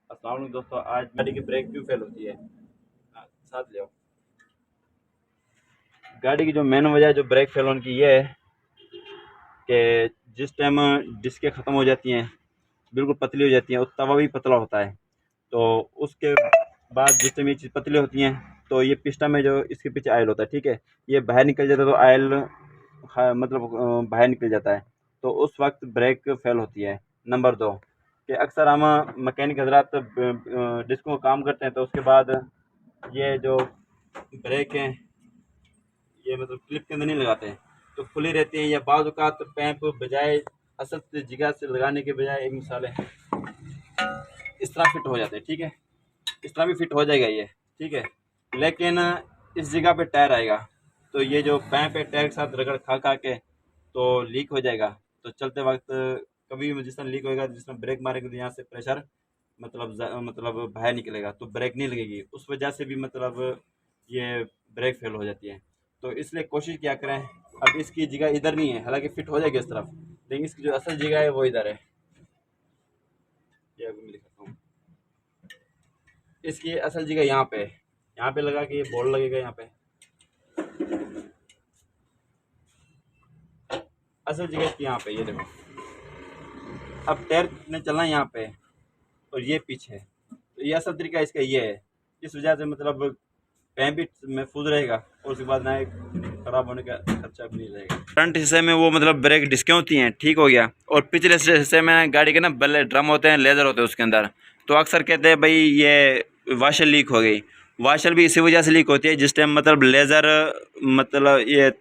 अस्सलाम वालेकुम दोस्तों, आज गाड़ी की ब्रेक क्यों फेल होती है। साथ ले आओ। गाड़ी की जो मेन वजह जो ब्रेक फेल होने की ये है कि जिस टाइम डिस्कें ख़त्म हो जाती हैं, बिल्कुल पतली हो जाती हैं, और तवा भी पतला होता है, तो उसके बाद जिस टाइम ये चीज़ पतली होती हैं तो ये पिस्टन में जो इसके पीछे आयल होता है, ठीक है, ये बाहर निकल जाता है, तो आयल मतलब बाहर निकल जाता है, तो उस वक्त ब्रेक फेल होती है। नंबर दो, कि अक्सर हम मैकेनिक हजरात डिस्कों का काम करते हैं, तो उसके बाद ये जो ब्रेक हैं ये मतलब क्लिप के अंदर नहीं लगाते हैं, तो खुली रहती हैं, या बाज़ औक़ात पैंप बजाय असल जगह से लगाने के बजाय एक मिसाल है इस तरह फिट हो जाते हैं, ठीक है, इस तरह भी फिट हो जाएगा ये, ठीक है, लेकिन इस जगह पे टायर आएगा, तो ये जो पैंप है टायर के साथ रगड़ खा खा के तो लीक हो जाएगा। तो चलते वक्त कभी भी जिस तरह लीक होएगा, जिस तरह ब्रेक मारेंगे तो यहाँ से प्रेशर मतलब बाहर निकलेगा, तो ब्रेक नहीं लगेगी, उस वजह से भी मतलब ये ब्रेक फेल हो जाती है। तो इसलिए कोशिश क्या करें, अब इसकी जगह इधर नहीं है, हालांकि फिट हो जाएगी इस तरफ, लेकिन इसकी जो असल जगह है वो इधर है। ये अभी मैं दिखाता हूँ, इसकी असल जगह यहाँ पे है, यहाँ पे लगा के ये बोर्ड लगेगा, यहाँ पे असल जगह इसकी यहाँ पे, ये देखो, अब टायर ने चलना है यहाँ पे और ये पीछे है, तो ये असल तरीका इसका ये है। इस वजह से मतलब पैं भी महफूज रहेगा, और उसके बाद ना एक खराब होने का खर्चा भी नहीं रहेगा। फ्रंट हिस्से में वो मतलब ब्रेक डिस्कें होती हैं, ठीक हो गया, और पिछले हिस्से में गाड़ी के ना बल्ले ड्रम होते हैं, लेज़र होते हैं उसके अंदर, तो अक्सर कहते हैं भाई ये वाशर लीक हो गई। वाशर भी इसी वजह से लीक होती है, जिस टाइम मतलब लेज़र मतलब ये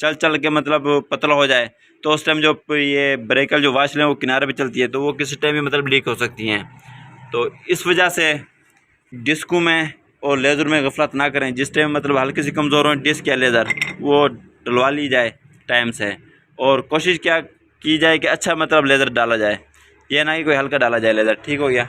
चल चल के मतलब पतला हो जाए, तो उस टाइम जो ये ब्रेकर जो वाशर है वो किनारे पे चलती है, तो वो किसी टाइम भी मतलब लीक हो सकती हैं। तो इस वजह से डिस्कों में और लेज़र में गफलत ना करें। जिस टाइम मतलब हल्की सी कमज़ोर हो डिस्क या लेज़र, वो डलवा ली जाए टाइम से, और कोशिश क्या की जाए कि अच्छा मतलब लेज़र डाला जाए, ये ना कि कोई हल्का डाला जाए लेज़र, ठीक हो गया।